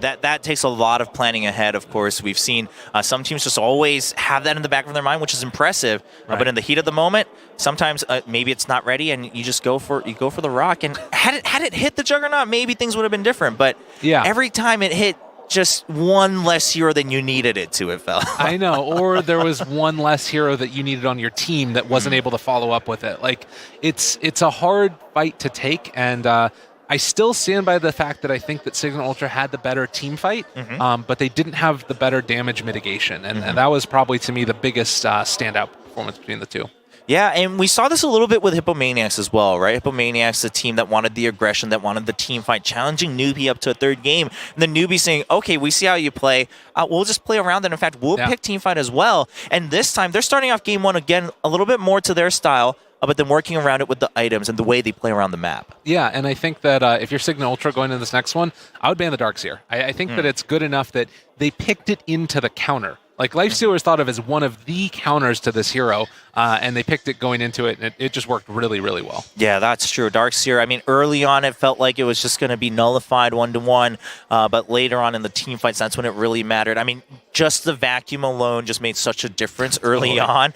that takes a lot of planning ahead, of course. We've seen some teams just always have that in the back of their mind, which is impressive. Right. But in the heat of the moment, sometimes maybe it's not ready, and you just go for the rock. And had it hit the Juggernaut, maybe things would have been different. But every time it hit just one less hero than you needed it to, it felt. I know, or there was one less hero that you needed on your team that wasn't able to follow up with it. Like, it's a hard fight to take, and I still stand by the fact that I think that Cignal Ultra had the better team fight, but they didn't have the better damage mitigation, and that was probably, to me, the biggest standout performance between the two. Yeah, and we saw this a little bit with Hippomaniacs as well, right? Hippomaniacs, the team that wanted the aggression, that wanted the team fight, challenging Newbee up to a third game. And then Newbee saying, okay, we see how you play. We'll just play around it. In fact, we'll pick team fight as well. And this time, they're starting off game one again a little bit more to their style, but then working around it with the items and the way they play around the map. Yeah, and I think that if you're Cignal Ultra going into this next one, I would ban the Darkseer. I think that it's good enough that they picked it into the counter. Like, Lifestealer is thought of as one of the counters to this hero, and they picked it going into it, and it just worked really, really well. Yeah, that's true. Darkseer, I mean, early on it felt like it was just going to be nullified 1-to-1, but later on in the team fights, that's when it really mattered. I mean, just the vacuum alone just made such a difference early on,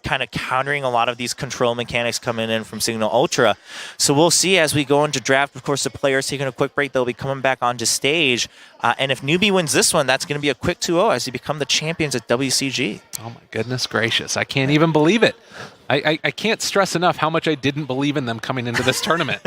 kind of countering a lot of these control mechanics coming in from Cignal Ultra. So we'll see as we go into draft. Of course, the players taking a quick break. They'll be coming back onto stage. And if Newbee wins this one, that's going to be a quick 2-0 as they become the champions at WCG. Oh, my goodness gracious. I can't even believe it. I can't stress enough how much I didn't believe in them coming into this tournament.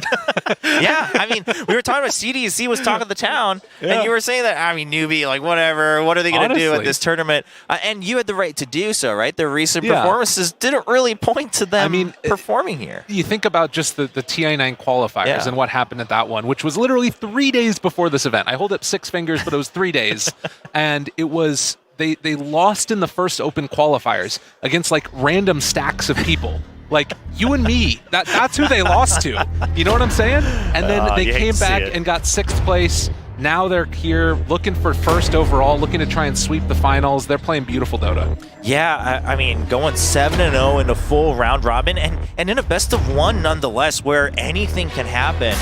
Yeah, I mean, we were talking about CDC was talking the town, and you were saying that, I mean, Newbee, like, whatever, what are they going to do at this tournament? And you had the right to do so, right? Their recent performances didn't really point to them performing here. You think about just the TI9 qualifiers and what happened at that one, which was literally 3 days before this event. I hold up 6 fingers, but it was 3 days. And it was... They lost in the first open qualifiers against, like, random stacks of people. Like, you and me. That's who they lost to. You know what I'm saying? And then they came back and got 6th place. Now they're here looking for first overall, looking to try and sweep the finals. They're playing beautiful Dota. Yeah, I mean, going 7-0 in a full round robin and in a best of one nonetheless, where anything can happen.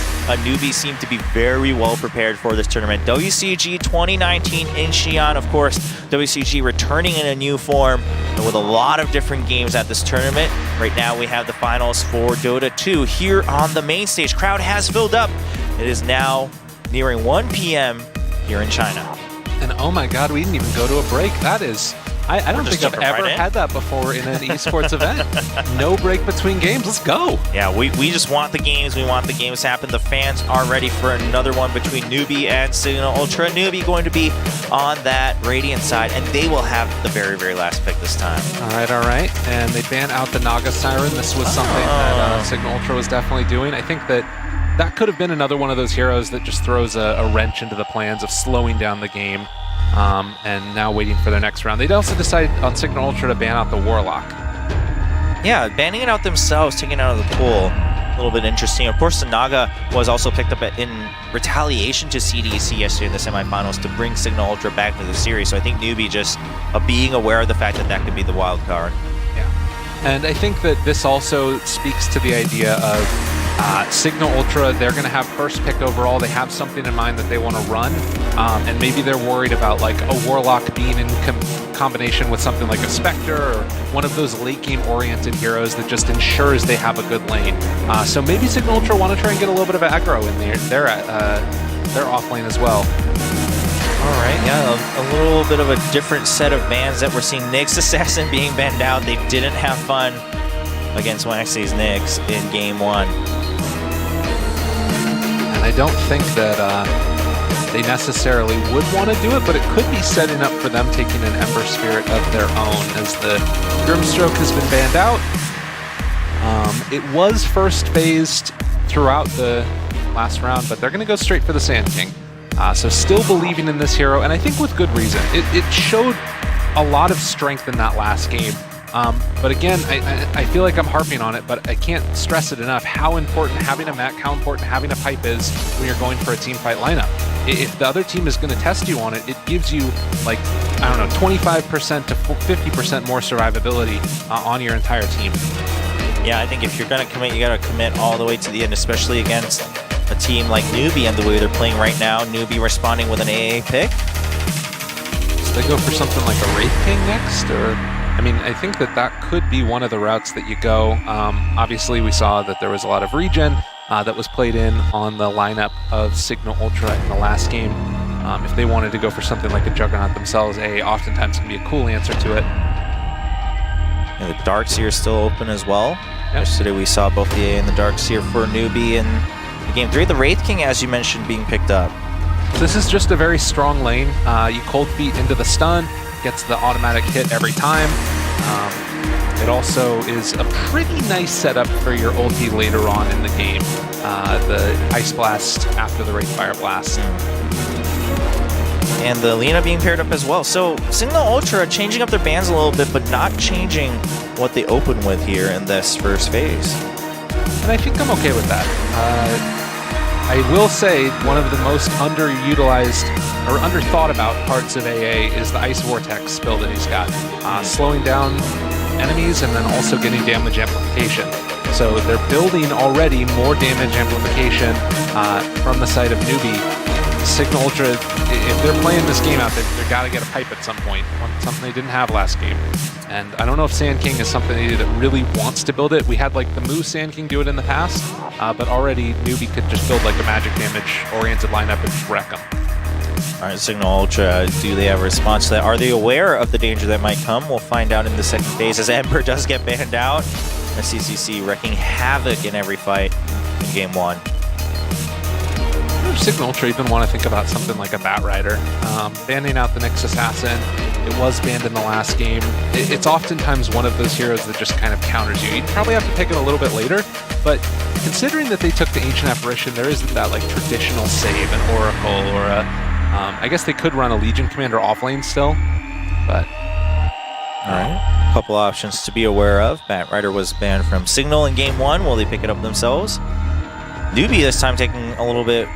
Newbee seemed to be very well prepared for this tournament. WCG 2019 in Xi'an, of course. WCG returning in a new form and with a lot of different games at this tournament. Right now we have the finals for Dota 2 here on the main stage. Crowd has filled up. It is now nearing 1 p.m. here in China. And oh my god, we didn't even go to a break. That is, I don't think I've ever had that before in an esports event. No break between games. Let's go. Yeah, we just want the games. We want the games to happen. The fans are ready for another one between Newbee and Cignal Ultra. Newbee going to be on that Radiant side, and they will have the very, very last pick this time. All right. And they ban out the Naga Siren. This was something that Cignal Ultra was definitely doing. I think that could have been another one of those heroes that just throws a wrench into the plans of slowing down the game, and now waiting for their next round. They'd also decided on Cignal Ultra to ban out the Warlock. Yeah, banning it out themselves, taking it out of the pool. A little bit interesting. Of course, the Naga was also picked up in retaliation to CDC yesterday in the semifinals to bring Cignal Ultra back to the series. So I think Newbee just being aware of the fact that that could be the wild card. Yeah, and I think that this also speaks to the idea of Cignal Ultra. They're going to have first pick overall. They have something in mind that they want to run, and maybe they're worried about like a Warlock being in combination with something like a Spectre or one of those late game oriented heroes that just ensures they have a good lane. So maybe Cignal Ultra want to try and get a little bit of aggro in their off lane as well. All right, yeah, a little bit of a different set of bans that we're seeing. Nyx Assassin being banned out. They didn't have fun against Waxy's Nyx in game 1. And I don't think that they necessarily would want to do it, but it could be setting up for them taking an Ember Spirit of their own, as the Grimstroke has been banned out. It was first phased throughout the last round, but they're going to go straight for the Sand King. So still believing in this hero, and I think with good reason. It showed a lot of strength in that last game. But again, I feel like I'm harping on it, but I can't stress it enough how important having a mech, how important having a pipe is when you're going for a team fight lineup. If the other team is going to test you on it, it gives you, like, I don't know, 25% to 50% more survivability on your entire team. Yeah, I think if you're going to commit, you got to commit all the way to the end, especially against a team like Newbee and the way they're playing right now. Newbee responding with an AA pick. So they go for something like a Wraith King next, or I mean, I think that could be one of the routes that you go. Obviously, we saw that there was a lot of regen that was played in on the lineup of Cignal Ultra in the last game. If they wanted to go for something like a Juggernaut themselves, AA oftentimes can be a cool answer to it. And the Darkseer is still open as well. Yep. Yesterday we saw both the AA and the Darkseer for Newbee in the game 3. The Wraith King, as you mentioned, being picked up. This is just a very strong lane. You cold feet into the stun, gets the automatic hit every time. It also is a pretty nice setup for your ulti later on in the game. The Ice Blast after the Wraith Fire Blast. And the Lina being paired up as well. So Cignal Ultra changing up their bans a little bit, but not changing what they open with here in this first phase. And I think I'm okay with that. I will say one of the most underutilized or underthought about parts of AA is the Ice Vortex build that he's got. Slowing down enemies and then also getting damage amplification. So they're building already more damage amplification from the side of Newbee. Cignal Ultra, if they're playing this game out, they've got to get a pipe at some point, something they didn't have last game. And I don't know if Sand King is something that really wants to build it. We had like the Moo Sand King do it in the past, but already Newbee could just build like a magic damage-oriented lineup and just wreck them. All right, Cignal Ultra, do they have a response to that? Are they aware of the danger that might come? We'll find out in the second phase as Ember does get banned out. And CCC wrecking havoc in every fight in game 1. Cignal Ultra even want to think about something like a Bat Rider. Banning out the Nyx Assassin, it was banned in the last game. It's oftentimes one of those heroes that just kind of counters you. You'd probably have to pick it a little bit later, but considering that they took the Ancient Apparition, there isn't that like traditional save, an Oracle, or a... I guess they could run a Legion Commander offlane still, but... Alright, a couple options to be aware of. Bat Rider was banned from Cignal in game 1. Will they pick it up themselves? Newbee this time taking a little bit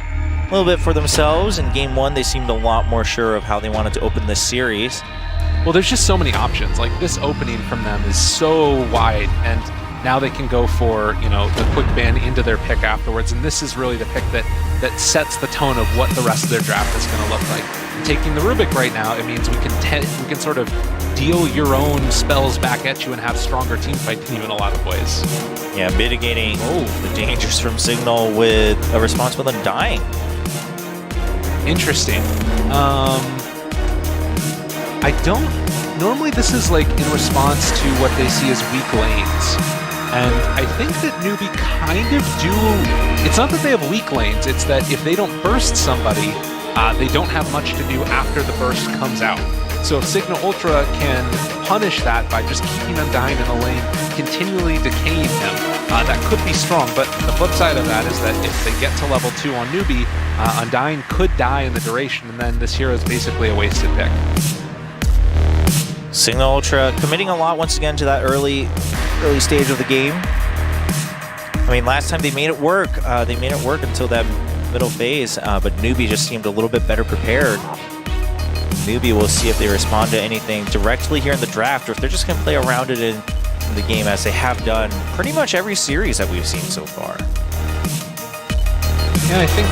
for themselves. In game 1, they seemed a lot more sure of how they wanted to open this series. Well, there's just so many options. Like, this opening from them is so wide, and now they can go for, you know, the quick ban into their pick afterwards, and this is really the pick that sets the tone of what the rest of their draft is going to look like. And taking the Rubik right now, it means we can sort of deal your own spells back at you and have stronger team fight in even a lot of ways. Yeah, mitigating the dangers from Cignal with a response with Undying. Interesting. I don't... Normally this is like in response to what they see as weak lanes. And I think that Newbee kind of do... It's not that they have weak lanes, it's that if they don't burst somebody, they don't have much to do after the burst comes out. So if Cignal Ultra can punish that by just keeping Undying in a lane, continually decaying him, that could be strong. But the flip side of that is that if they get to level 2 on Newbee, Undying could die in the duration, and then this hero is basically a wasted pick. Cignal Ultra committing a lot once again to that early stage of the game. I mean, last time they made it work. They made it work until that middle phase, but Newbee just seemed a little bit better prepared. Newbee, will see if they respond to anything directly here in the draft, or if they're just going to play around it in the game as they have done pretty much every series that we've seen so far. Yeah, I think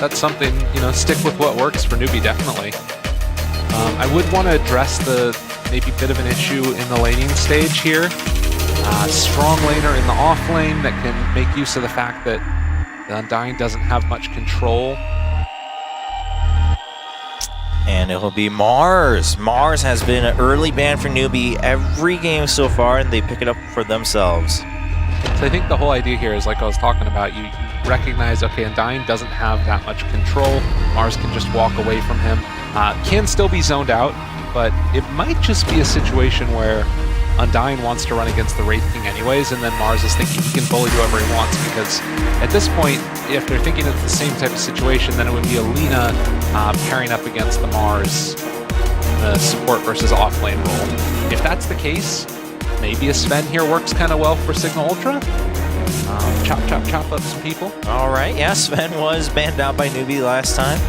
that's something, you know, stick with what works for Newbee, definitely. I would want to address the maybe bit of an issue in the laning stage here. Strong laner in the off lane that can make use of the fact that the Undying doesn't have much control. And it'll be Mars. Mars has been an early ban for Newbee every game so far, and they pick it up for themselves. So I think the whole idea here is, like I was talking about, you recognize, okay, Undying doesn't have that much control. Mars can just walk away from him. Can still be zoned out, but it might just be a situation where Undying wants to run against the Wraith King anyways, and then Mars is thinking he can bully whoever he wants, because at this point, if they're thinking it's the same type of situation, then it would be a Lina pairing up against the Mars in the support versus offlane role. If that's the case, maybe a Sven here works kind of well for Cignal Ultra. Chop up some people. All right, yeah, Sven was banned out by Newbee last time.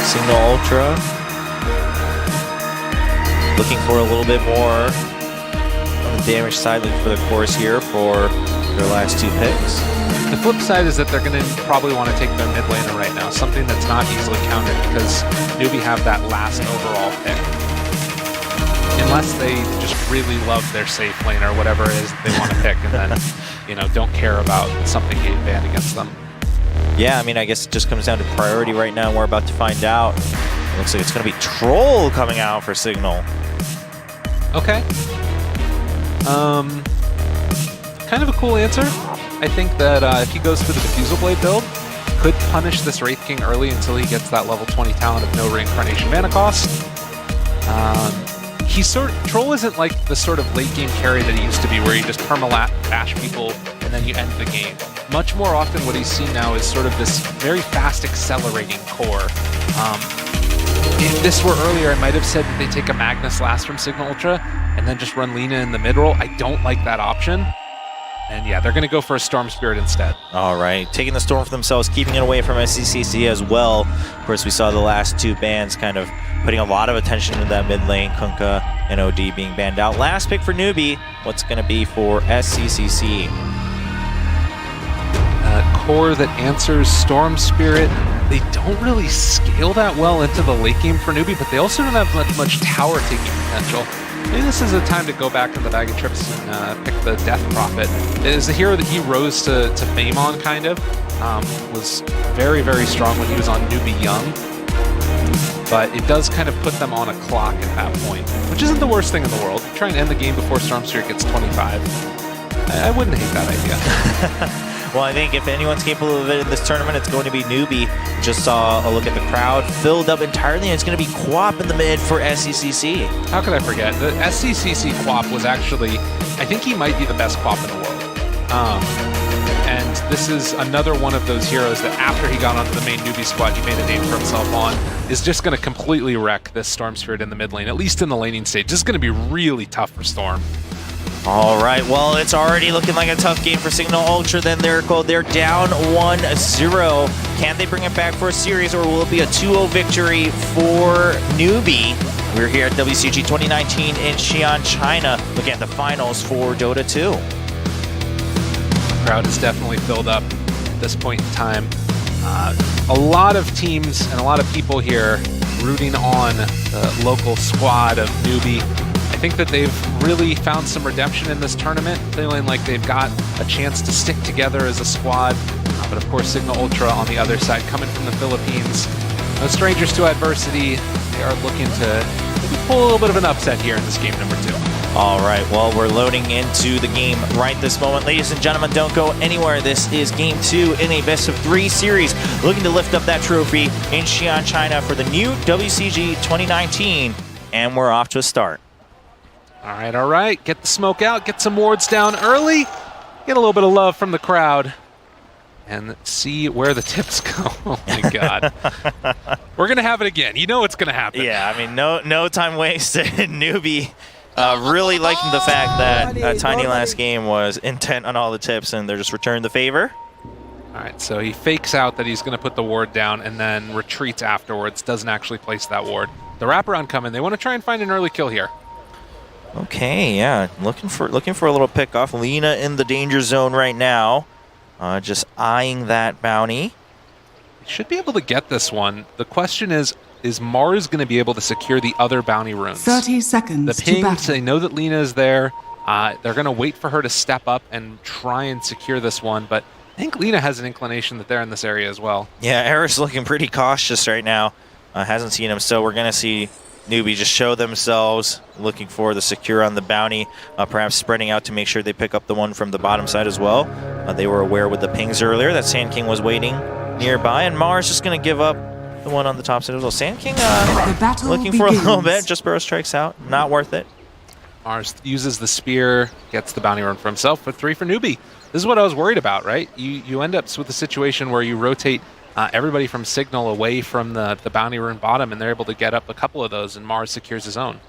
Cignal Ultra looking for a little bit more on the damage side, looking for the course here for their last 2 picks. The flip side is that they're going to probably want to take their mid laner right now, something that's not easily countered because Newbee have that last overall pick. Unless they just really love their safe lane or whatever it is that they want to pick and then, you know, don't care about something getting banned against them. Yeah, I mean, I guess it just comes down to priority right now. We're about to find out. It looks like it's going to be Troll coming out for Cignal. Okay. Kind of a cool answer. I think that if he goes for the Diffusal Blade build, could punish this Wraith King early until he gets that level 20 talent of no reincarnation mana cost. Troll isn't like the sort of late game carry that he used to be, where you just permalat bash people and then you end the game. Much more often, what he's seen now is sort of this very fast accelerating core. If this were earlier, I might have said that they take a Magnus last from Cignal Ultra and then just run Lina in the mid roll. I don't like that option. And yeah, they're going to go for a Storm Spirit instead. All right, taking the Storm for themselves, keeping it away from SCCC as well. Of course, we saw the last 2 bans kind of putting a lot of attention into that mid lane, Kunkka and OD being banned out. Last pick for Newbee, what's going to be for SCCC? Core that answers Storm Spirit. They don't really scale that well into the late game for Newbee, but they also don't have much tower taking potential. Maybe this is a time to go back in the bag of trips and pick the Death Prophet. It is the hero that he rose to fame on, kind of. Was very, very strong when he was on Newbee Young. But it does kind of put them on a clock at that point, which isn't the worst thing in the world. Try and end the game before Storm Spirit gets 25. I wouldn't hate that idea. Well, I think if anyone's capable of it in this tournament, it's going to be Newbee. Just saw a look at the crowd, filled up entirely, and it's going to be Quap in the mid for SCCC. How could I forget? The SCCC Quap was actually, I think he might be the best Quap in the world. And this is another one of those heroes that after he got onto the main Newbee squad, he made a name for himself on, is just going to completely wreck this Storm Spirit in the mid lane, at least in the laning stage. This is going to be really tough for Storm. All right, well, it's already looking like a tough game for Cignal Ultra. Then they're down 1-0. Can they bring it back for a series, or will it be a 2-0 victory for Newbee? We're here at WCG 2019 in Xi'an, China, looking at the finals for Dota 2. The crowd is definitely filled up at this point in time. A lot of teams and a lot of people here rooting on the local squad of Newbee. I think that they've really found some redemption in this tournament, feeling like they've got a chance to stick together as a squad. But of course, Cignal Ultra on the other side, coming from the Philippines. No strangers to adversity. They are looking to maybe pull a little bit of an upset here in this game number 2. All right, well, we're loading into the game right this moment. Ladies and gentlemen, don't go anywhere. This is game 2 in a best-of-3 series, looking to lift up that trophy in Xi'an, China for the new WCG 2019. And we're off to a start. All right. Get the smoke out, get some wards down early, get a little bit of love from the crowd, and see where the tips go. Oh my God. We're going to have it again. You know it's going to happen. Yeah, I mean, no time wasted. Newbee really liking the fact that Tiny last game was intent on all the tips, and they're just returning the favor. All right, so he fakes out that he's going to put the ward down and then retreats afterwards, doesn't actually place that ward. The wraparound coming. They want to try and find an early kill here. Okay, yeah, looking for a little pick-off. Lina in the danger zone right now, just eyeing that bounty. Should be able to get this one. The question is Mars going to be able to secure the other bounty runes? 30 seconds the pings, they know that Lina is there. They're going to wait for her to step up and try and secure this one, but I think Lina has an inclination that they're in this area as well. Yeah, Eris looking pretty cautious right now. Hasn't seen him, so we're going to see Newbee just show themselves, looking for the secure on the bounty, perhaps spreading out to make sure they pick up the one from the bottom side as well. They were aware with the pings earlier that Sand King was waiting nearby, and Mars just going to give up the one on the top side as well. Sand King looking for a little bit, just Burrow strikes out, not worth it. Mars uses the spear, gets the bounty run for himself, but 3 for Newbee. This is what I was worried about, right? You end up with a situation where you rotate everybody from Cignal away from the bounty rune bottom, and they're able to get up a couple of those, and Mars secures his own.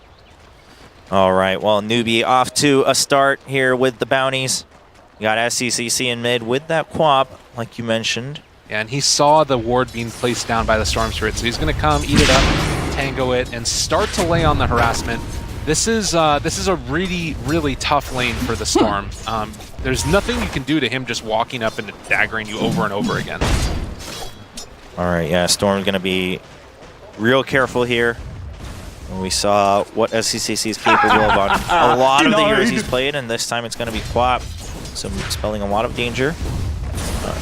All right, well, Newbee off to a start here with the bounties. You got SCCC in mid with that Quap, like you mentioned. Yeah, and he saw the ward being placed down by the Storm Spirit, so he's going to come, eat it up, tango it, and start to lay on the harassment. This is a really, really tough lane for the Storm. There's nothing you can do to him just walking up and daggering you over and over again. All right, yeah, Storm's going to be real careful here. And we saw what SCCC is capable of on a lot of the heroes he's played, and this time it's going to be Quap. So spelling a lot of danger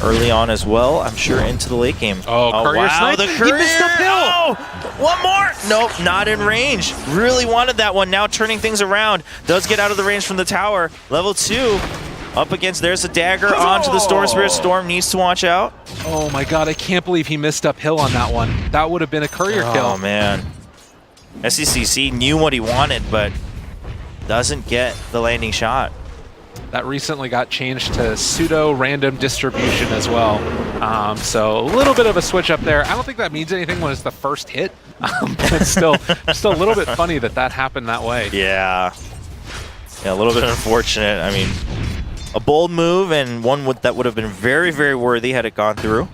early on as well, I'm sure, into the late game. Oh, Courier wow, snipe. the Courier! He missed the pill! Oh, one more! Nope, not in range. Really wanted that one, now turning things around. Does get out of the range from the tower. Level 2. Up against, there's a dagger onto the Storm Spirit. Storm needs to watch out. Oh my god, I can't believe he missed uphill on that one. That would have been a Courier kill. Oh man. SCCC knew what he wanted, but doesn't get the landing shot. That recently got changed to pseudo-random distribution as well. So a little bit of a switch up there. I don't think that means anything when it's the first hit, but it's still a little bit funny that that happened that way. Yeah, a little bit unfortunate. I mean, a bold move and one that would have been very, very worthy had it gone through.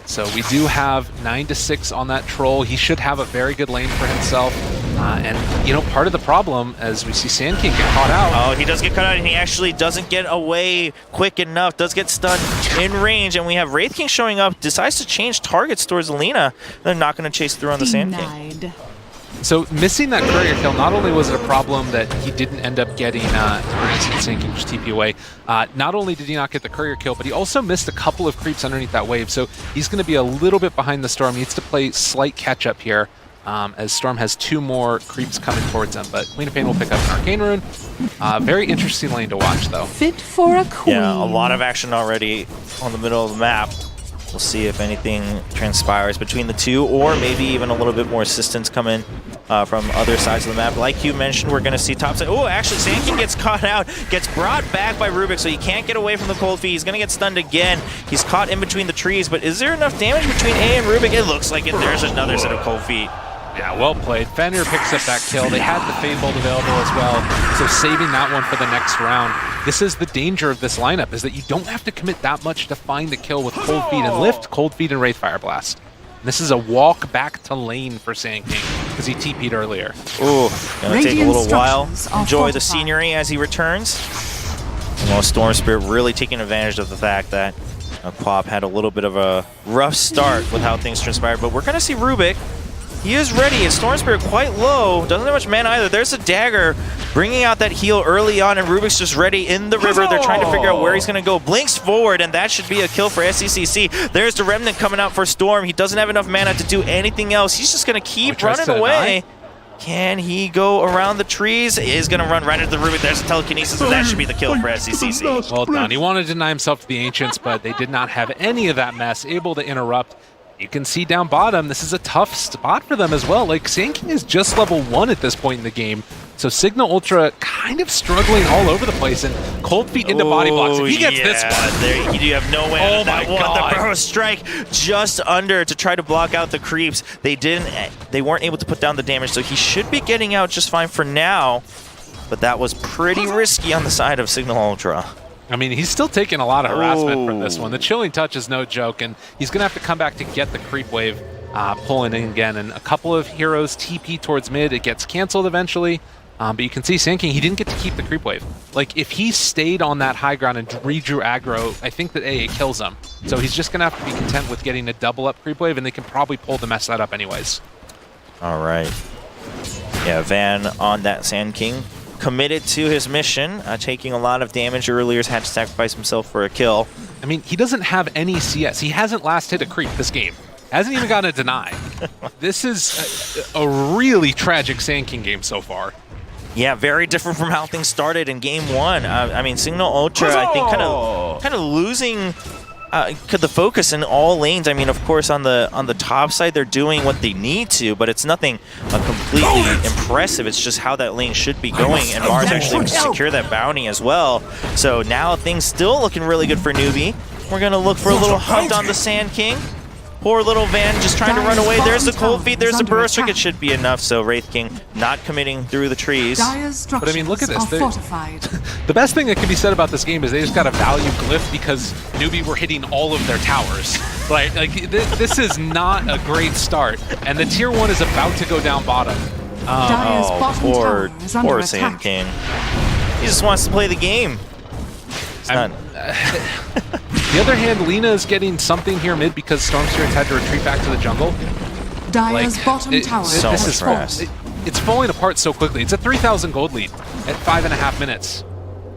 So we do have 9-6 on that troll. He should have a very good lane for himself. And, you know, part of the problem, as we see Sand King get caught out. Oh, he does get caught out, and he actually doesn't get away quick enough. Does get stunned in range, and we have Wraith King showing up. Decides to change targets towards Alina. They're not going to chase through on the Sand King. So missing that Courier kill, not only was it a problem that he didn't end up getting, Sand King just TP away, not only did he not get the Courier kill, but he also missed a couple of creeps underneath that wave. So he's going to be a little bit behind the Storm. He needs to play slight catch-up here, as Storm has 2 more creeps coming towards him. But Queen of Pain will pick up an Arcane Rune. Very interesting lane to watch, though. Fit for a queen. Yeah, a lot of action already on the middle of the map. We'll see if anything transpires between the two, or maybe even a little bit more assistance coming from other sides of the map. Like you mentioned, we're going to see top side. Oh, actually, Sand King gets caught out, gets brought back by Rubik, so he can't get away from the cold feet. He's going to get stunned again. He's caught in between the trees, but is there enough damage between A and Rubik? It looks like it. There's another set of cold feet. Yeah, well played. Fenrir picks up that kill. They had the Fade Bolt available as well, so saving that one for the next round. This is the danger of this lineup, is that you don't have to commit that much to find the kill with Cold Feet and Lift, Cold Feet and Wraith Fire Blast. And this is a walk back to lane for Sand King, because he TP'd earlier. Ooh, gonna take a little while. Enjoy the scenery as he returns. Well, Storm Spirit really taking advantage of the fact that Quap had a little bit of a rough start with how things transpired, but we're gonna see Rubik. He is ready. His Storm Spirit quite low. Doesn't have much mana either. There's a dagger bringing out that heal early on, and Rubik's just ready in the river. They're trying to figure out where he's going to go. Blinks forward, and that should be a kill for SCCC. There's the Remnant coming out for Storm. He doesn't have enough mana to do anything else. He's just going to keep running away. Can he go around the trees? He is going to run right into the Rubik. There's a telekinesis, and that should be the kill for SCCC. Well done. He wanted to deny himself to the Ancients, but they did not have any of that mess. Able to interrupt. You can see down bottom, this is a tough spot for them as well. Like, Sand King is just level 1 at this point in the game. So Cignal Ultra kind of struggling all over the place, and Cold Feet into body blocks. If he gets this one. There, you have no way out of that one. God. The Burrow Strike just under to try to block out the creeps. They weren't able to put down the damage, so he should be getting out just fine for now. But that was pretty risky on the side of Cignal Ultra. I mean, he's still taking a lot of harassment from this one. The Chilling Touch is no joke, and he's going to have to come back to get the creep wave pulling in again. And a couple of heroes TP towards mid. It gets canceled eventually. But you can see Sand King, he didn't get to keep the creep wave. Like, if he stayed on that high ground and redrew aggro, I think that it kills him. So he's just going to have to be content with getting a double up creep wave, and they can probably pull the mess that up anyways. All right. Yeah, Van on that Sand King. Committed to his mission, taking a lot of damage earlier, had to sacrifice himself for a kill. I mean, he doesn't have any CS. He hasn't last hit a creep this game. Hasn't even gotten a deny. This is a really tragic Sand King game so far. Yeah, very different from how things started in game 1. I mean, Cignal Ultra, I think, kind of losing the focus in all lanes. I mean, of course, on the top side, they're doing what they need to, but it's nothing completely impressive. It's just how that lane should be going, and Mars actually secure that bounty as well. So now things still looking really good for Newbee. We're going to look for a little hunt on the Sand King. Poor little Van just trying to run away. There's the Cold Feet, there's the Burst Trick. It should be enough, so Wraith King not committing through the trees. But I mean, look at this. The best thing that can be said about this game is they just got a value glyph because Newbee were hitting all of their towers. Like this is not a great start, and the tier 1 is about to go down bottom. Poor Sand King. He just wants to play the game. On the other hand, Lina is getting something here mid because Storm Spirits had to retreat back to the jungle. Dire's bottom tower. It's falling apart so quickly. It's a 3,000 gold lead at 5.5 minutes.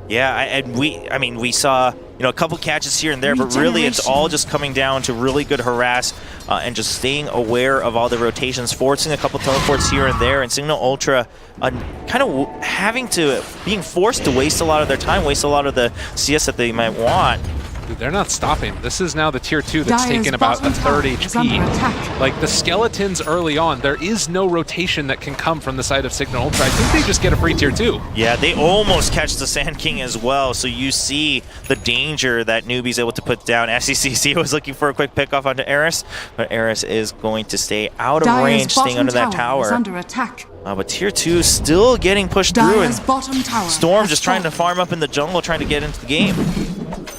Yeah, and we saw a couple catches here and there, but really it's all just coming down to really good harass and just staying aware of all the rotations, forcing a couple teleports here and there, and Cignal Ultra kind of being forced to waste a lot of their time, waste a lot of the CS that they might want. Dude, they're not stopping. This is now the tier 2 that's taking about a third HP. Like the skeletons early on, there is no rotation that can come from the side of Cignal Ultra. I think they just get a free tier 2. Yeah, they almost catch the Sand King as well. So you see the danger that Newbee's able to put down. SCCC was looking for a quick pickoff onto Eris, but Eris is going to stay out of range, staying under that tower. Under attack. But tier 2 still getting pushed through, and Storm just trying to farm up in the jungle, trying to get into the game.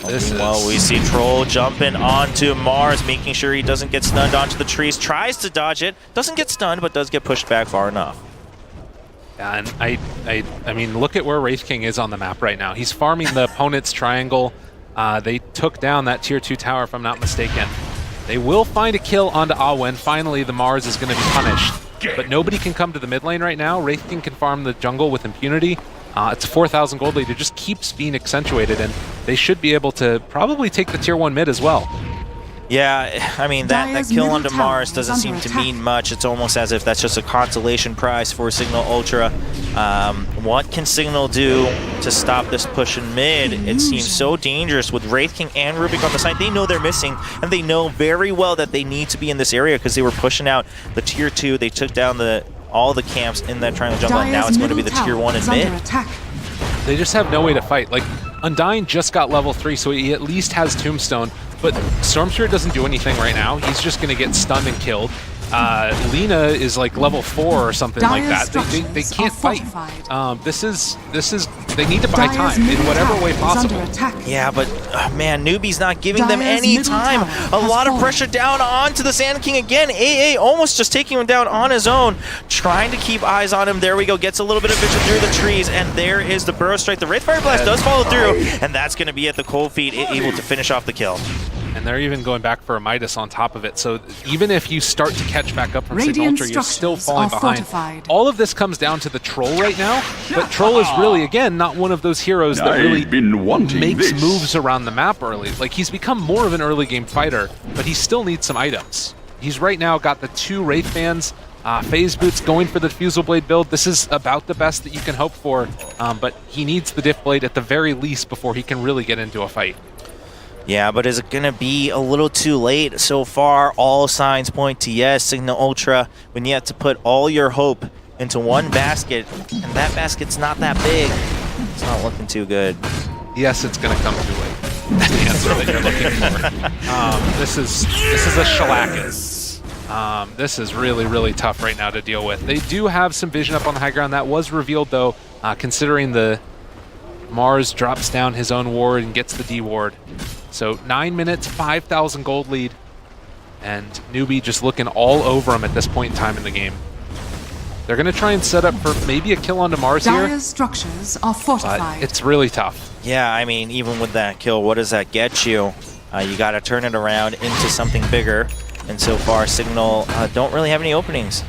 Well, we see Troll jumping onto Mars, making sure he doesn't get stunned onto the trees. Tries to dodge it, doesn't get stunned, but does get pushed back far enough. And I mean, look at where Wraith King is on the map right now. He's farming the opponent's triangle. They took down that tier 2 tower, if I'm not mistaken. They will find a kill onto Awen. Finally, the Mars is going to be punished. But nobody can come to the mid lane right now. Wraith King can farm the jungle with impunity. It's a 4,000 gold lead. It just keeps being accentuated, and they should be able to probably take the tier 1 mid as well. Yeah, I mean, that kill onto Mars doesn't seem to mean much. It's almost as if that's just a consolation prize for Cignal Ultra. What can Cignal do to stop this push in mid? It seems so dangerous with Wraith King and Rubik on the side. They know they're missing, and they know very well that they need to be in this area because they were pushing out the tier 2. They took down all the camps in that triangle jungle, and now it's going to be the tier 1 in mid. They just have no way to fight. Like, Undying just got level 3, so he at least has Tombstone. But Storm Spirit doesn't do anything right now. He's just going to get stunned and killed. Lina is like level 4 or something like that. They can't fight. They need to buy time in whatever way possible. Yeah, but man, Newbee's not giving them any time. A lot of pressure down onto the Sand King again. AA almost just taking him down on his own, trying to keep eyes on him. There we go, gets a little bit of vision through the trees, and there is the Burrow Strike. The Wraithfire Blast does follow through, and that's going to be at the cold feet, able to finish off the kill. And they're even going back for a Midas on top of it. So even if you start to catch back up from Cignal Ultra, you're still falling behind. All of this comes down to the Troll right now. But Troll is really, again, not one of those heroes that really makes moves around the map early. Like, he's become more of an early game fighter, but he still needs some items. He's right now got the 2 Wraith Fans, Phase Boots going for the Diffusal Blade build. This is about the best that you can hope for, but he needs the Diff Blade at the very least before he can really get into a fight. Yeah, but is it going to be a little too late? So far, all signs point to yes. Cignal Ultra, when you have to put all your hope into one basket, and that basket's not that big, it's not looking too good. Yes, it's going to come too late. That's the answer that you're looking for. This is a shellacking. This is really, really tough right now to deal with. They do have some vision up on the high ground. That was revealed, though, considering the Mars drops down his own ward and gets the D ward. So 9 minutes, 5,000 gold lead, and Newbee just looking all over him at this point in time in the game. They're going to try and set up for maybe a kill onto Mars here. Dire's structures are fortified. But it's really tough. Yeah, I mean, even with that kill, what does that get you? You got to turn it around into something bigger, and so far Cignal don't really have any openings.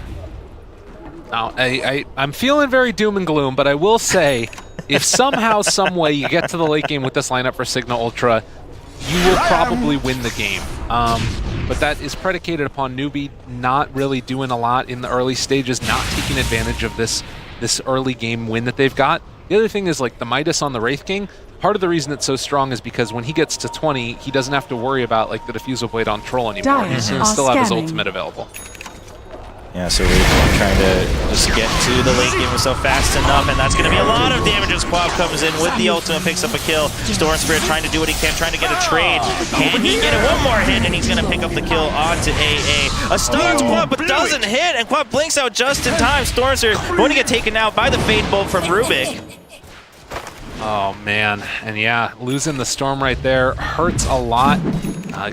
Now, I'm feeling very doom and gloom, but I will say, if somehow, some way you get to the late game with this lineup for Cignal Ultra, you will probably win the game. But that is predicated upon Newbee not really doing a lot in the early stages, not taking advantage of this early game win that they've got. The other thing is, like, the Midas on the Wraith King, part of the reason it's so strong is because when he gets to 20, he doesn't have to worry about, like, the Diffusal Blade on Troll anymore. He's going to still have his ultimate available. Yeah, so Wraith trying to just get to the late game so fast enough, and that's going to be a lot of damage as Quab comes in with the ultimate, picks up a kill. Storm Spirit trying to do what he can, trying to get a trade. Can he get it? One more hit, and he's going to pick up the kill onto AA. A stuns Quab, but doesn't hit, and Quab blinks out just in time. Storm Spirit going to get taken out by the Fade Bolt from Rubik. Oh, man. And yeah, losing the Storm right there hurts a lot.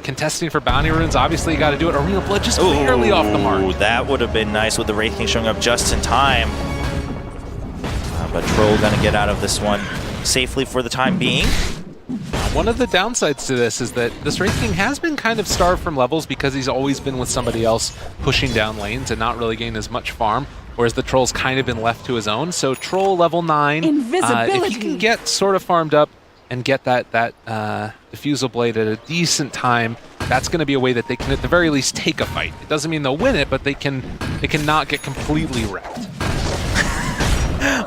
Contesting for bounty runes, obviously you got to do it. Arena Blood just barely off the mark. Ooh, that would have been nice with the Wraith King showing up just in time. But Troll gonna get out of this one safely for the time being. One of the downsides to this is that this Wraith King has been kind of starved from levels because he's always been with somebody else pushing down lanes and not really getting as much farm, whereas the Troll's kind of been left to his own. So Troll level 9, if he can get sort of farmed up and get that Diffusal Blade at a decent time, that's going to be a way that they can at the very least take a fight. It doesn't mean they'll win it, but they can not get completely wrecked.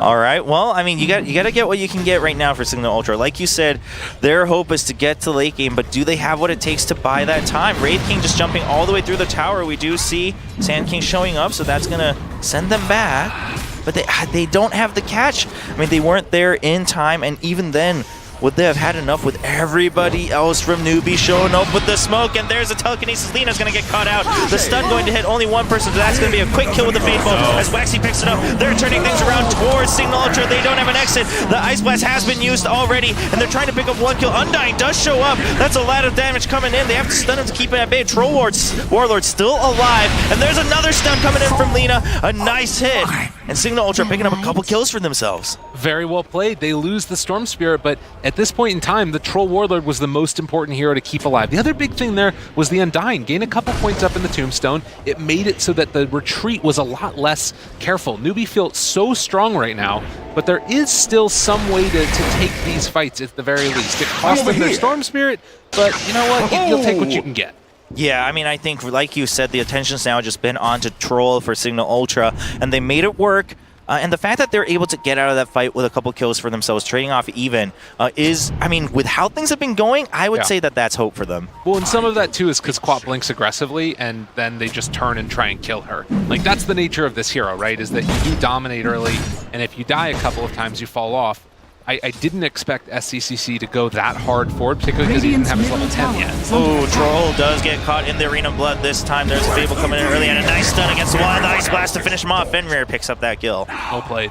All right, well, I mean, you got to get what you can get right now for Cignal Ultra. Like you said, their hope is to get to late game, but do they have what it takes to buy that time? Wraith King just jumping all the way through the tower. We do see Sand King showing up, so that's going to send them back. But they don't have the catch. I mean, they weren't there in time, and even then, would they have had enough with everybody else from Newbee showing up with the smoke? And there's a telekinesis. Lina's going to get caught out. The stun going to hit only one person, so that's going to be a quick kill with the Faithful. As Waxy picks it up, they're turning things around towards Cignal Ultra. They don't have an exit. The Ice Blast has been used already, and they're trying to pick up one kill. Undying does show up. That's a lot of damage coming in. They have to stun him to keep it at bay. Troll Warlord still alive, and there's another stun coming in from Lina. A nice hit, and Cignal Ultra picking up a couple kills for themselves. Very well played. They lose the Storm Spirit, but at this point in time, the Troll Warlord was the most important hero to keep alive. The other big thing there was the Undying. Gain a couple points up in the Tombstone. It made it so that the retreat was a lot less careful. Newbee feels so strong right now, but there is still some way to take these fights at the very least. It cost them their Storm Spirit, but you know what? You'll take what you can get. Yeah, I mean, I think, like you said, the attention's now just been onto Troll for Cignal Ultra, and they made it work. And the fact that they're able to get out of that fight with a couple kills for themselves, trading off even, is, I mean, with how things have been going, I would say that that's hope for them. Well, and some of that, too, is because Quap blinks aggressively, and then they just turn and try and kill her. Like, that's the nature of this hero, right, is that you do dominate early, and if you die a couple of times, you fall off. I didn't expect SCCC to go that hard forward, particularly because he didn't have his level 10 yet. Oh, Troll does get caught in the Arena Blood this time. There's a Fable coming in early, and a nice stun against the wall, and the Ice Blast to finish him off. Fenrir picks up that kill. Well played.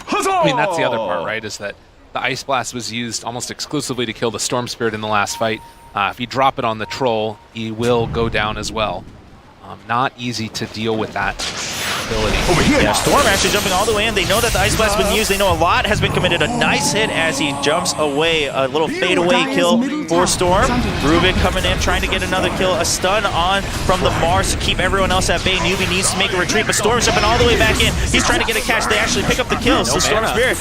I mean, that's the other part, right, is that the Ice Blast was used almost exclusively to kill the Storm Spirit in the last fight. If you drop it on the Troll, he will go down as well. Not easy to deal with that ability. Over here. Yeah, Storm actually jumping all the way in. They know that the Ice Blast has been used. They know a lot has been committed. A nice hit as he jumps away. A little fade-away kill for Storm. Rubik coming in, trying to get another kill. A stun on from the Mars to keep everyone else at bay. Newbee needs to make a retreat, but Storm's jumping all the way back in. He's trying to get a catch. They actually pick up the kills. So Storm Spirit,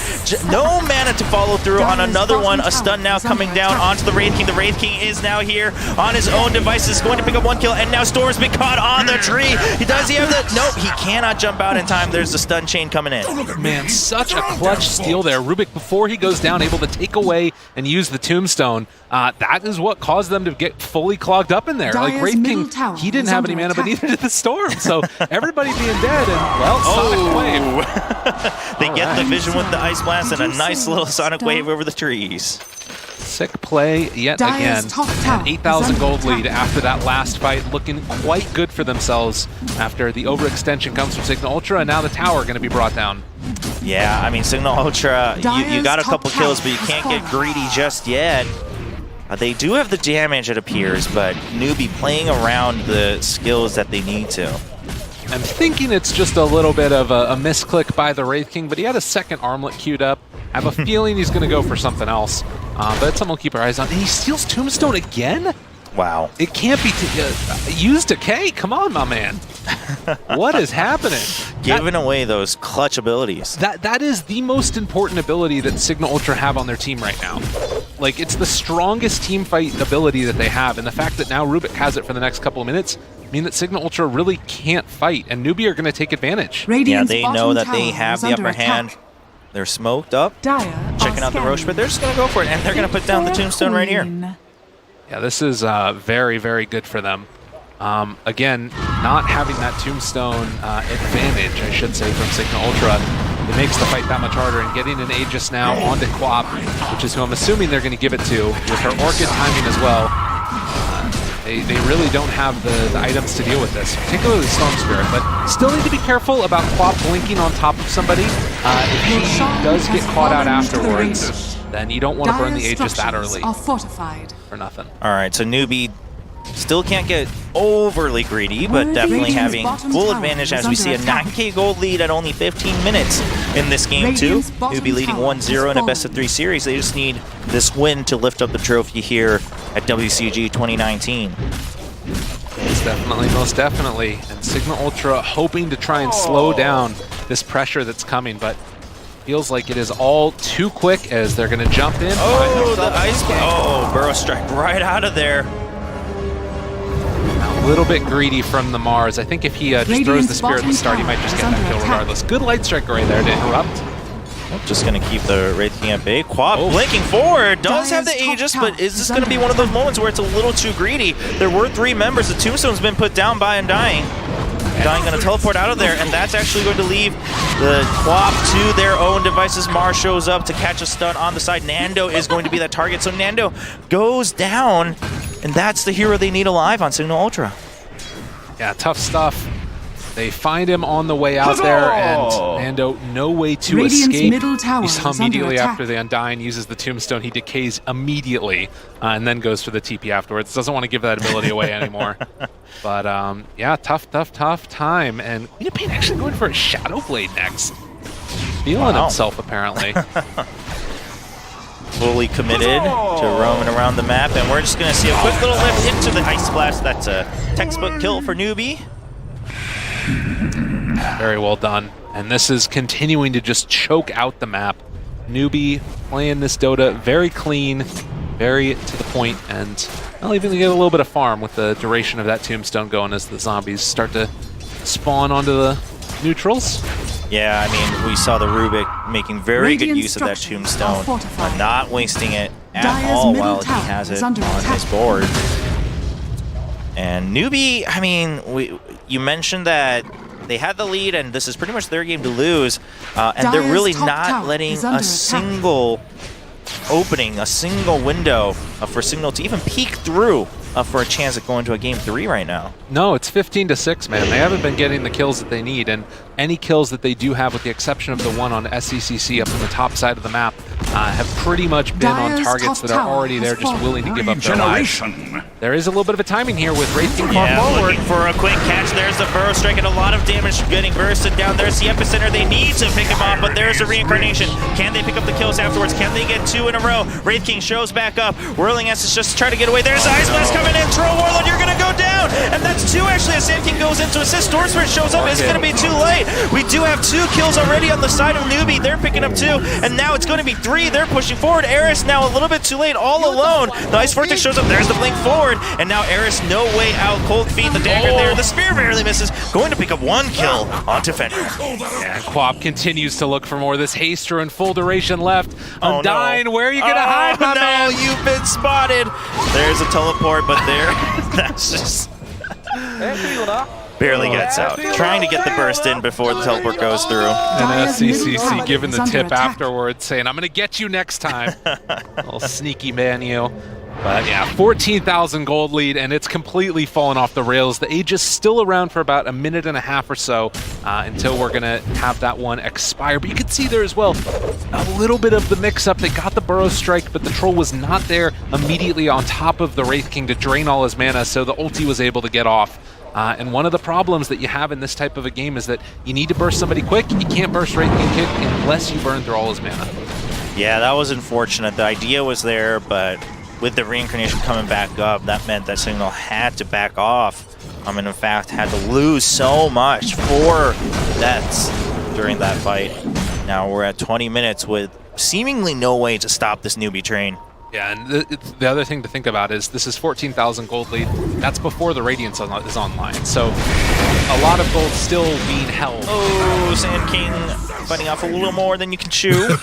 no mana to follow through on another one. A stun now coming down onto the Wraith King. The Wraith King is now here on his own devices, going to pick up one kill, and now Storm's been caught on the tree. Does he have the... Nope, he cannot jump out in time. There's the stun chain coming in. Man, such a clutch steal there. Rubik, before he goes down, able to take away and use the Tombstone. That is what caused them to get fully clogged up in there. Like, Wraith King, he didn't have any mana, but neither did the Storm. So everybody being dead, and, well, Sonic Wave. They get the vision with the Ice Blast and a nice little Sonic Wave over the trees. Sick play yet again. An 8,000 gold lead after that last fight, looking quite good for themselves after the overextension comes from Cignal Ultra, and now the tower going to be brought down. Yeah, I mean, Cignal Ultra, you got a couple kills, but you can't get greedy just yet. They do have the damage, it appears, but Newbee playing around the skills that they need to. I'm thinking it's just a little bit of a misclick by the Wraith King, but he had a second armlet queued up. I have a feeling he's going to go for something else, but it's something we'll keep our eyes on. And he steals Tombstone again? Wow. It can't be used a K. Come on, my man. What is happening? Giving away those clutch abilities. That is the most important ability that Cignal Ultra have on their team right now. Like, it's the strongest team fight ability that they have, and the fact that now Rubik has it for the next couple of minutes mean that Cignal Ultra really can't fight, and Newbee are going to take advantage. Yeah, they know that they have the upper hand. They're smoked up, checking out the Roche, but they're just going to go for it, and they're going to put down the Tombstone right here. Yeah, this is very, very good for them. Again, not having that Tombstone advantage, I should say, from Cignal Ultra, it makes the fight that much harder. And getting an Aegis now onto Quap, which is who I'm assuming they're going to give it to, with her Orchid timing as well, they really don't have the items to deal with this, particularly Storm Spirit, but still need to be careful about Quap blinking on top of somebody. If she does get caught out afterwards, then you don't want to burn the Aegis that early. For nothing. All right, so Newbee Still can't get overly greedy, but definitely Radiant's having bottom full tower advantage is as we see a under attack. 9K gold lead at only 15 minutes in this game too. Radiant's bottom Newbee leading tower 1-0 in a is best-of-3 series. They just need this win to lift up the trophy here at WCG 2019. Most definitely. And Cignal Ultra hoping to try and slow down this pressure that's coming, but feels like it is all too quick as they're going to jump in. Oh, the ice! Oh, Burrow strike right out of there. A little bit greedy from the Mars. I think if he just throws the Spear at the start, he might just get that kill regardless. Good light strike right there to interrupt. Just going to keep the Wraith King at bay. Quap blinking forward. Does have the Aegis, but is this going to be one of those moments where it's a little too greedy? There were 3 members. The Tombstone's been put down by Undying. Undying going to teleport out of there, and that's actually going to leave the Quap to their own devices. Mars shows up to catch a stun on the side. Nando is going to be that target, so Nando goes down, and that's the hero they need alive on Cignal Ultra. Yeah, tough stuff. They find him on the way out there, and Nando, no way to Radiant's escape. middle tower You is saw under immediately attack. after the Undying uses the Tombstone, he decays immediately, and then goes for the TP afterwards. Doesn't want to give that ability away anymore. But yeah, tough time. And Queen of Pain actually going for a Shadow Blade next. Feeling himself, apparently. Fully committed to roaming around the map, and we're just going to see a quick little lift into the Ice Blast. That's a textbook kill for Newbee. Very well done. And this is continuing to just choke out the map. Newbee playing this Dota very clean, very to the point, and I'll even get a little bit of farm with the duration of that Tombstone going as the zombies start to spawn onto the neutrals. Yeah, I mean, we saw the Rubik making very good Radiant use of that structures Tombstone, are fortified. not wasting it at Dire's all middle while he tower has is it under on attack. his board. And Newbee, I mean, you mentioned that they had the lead, and this is pretty much their game to lose, and they're Dire's really top not tower letting is under a attack. single opening, a single window for Cignal to even peek through for a chance at going to a game 3 right now. No, it's 15-6, man. They haven't been getting the kills that they need, and any kills that they do have, with the exception of the one on SCCC up on the top side of the map, have pretty much been on Dire's targets top that are tower already there, has just fallen. willing to give up their lives. There is a little bit of a timing here with Wraith King far forward. Looking for a quick catch. There's the Burrow strike, and a lot of damage getting bursted down. There's the epicenter. They need to pick him off, but there's a reincarnation. Can they pick up the kills afterwards? Can they get 2 in a row? Wraith King shows back up. Whirling Essen's just try to get away. There's the Ice Blast coming in. Troll Warlord, you're going to go down. And that's 2 actually as Sand King goes in to assist. Storm Spirit shows up. It's going to be too late. We do have 2 kills already on the side of Newbee. They're picking up 2, and now it's going to be 3. They're pushing forward. Eris now a little bit too late, all alone. The Ice Vortex shows up. There's the blink forward, and now Eris no way out. Cold Feet, the dagger there. The spear barely misses. Going to pick up 1 kill onto Fender. Yeah, Quap continues to look for more. This Haster in full duration left. Undying, where are you going to hide, my man? You've been spotted. There's a teleport, but there, that's just barely gets out. Trying to get the burst in before the teleport goes through. And Dire's middle SCCC tower giving is the under tip attack. afterwards, saying, I'm going to get you next time. Little sneaky man, you. But yeah, 14,000 gold lead, and it's completely fallen off the rails. The Aegis still around for about a minute and a half or so until we're going to have that one expire. But you can see there as well a little bit of the mix-up. They got the Burrow strike, but the Troll was not there immediately on top of the Wraith King to drain all his mana, so the ulti was able to get off. And one of the problems that you have in this type of a game is that you need to burst somebody quick. You can't burst Wraith King kick unless you burn through all his mana. Yeah, that was unfortunate. The idea was there, but with the reincarnation coming back up, that meant that Cignal had to back off. And in fact, had to lose so much, 4 deaths during that fight. Now we're at 20 minutes with seemingly no way to stop this Newbee train. Yeah, and the other thing to think about is this is 14,000 gold lead. That's before the Radiance is online. So a lot of gold still being held. Oh, Sand King biting off a little more than you can chew.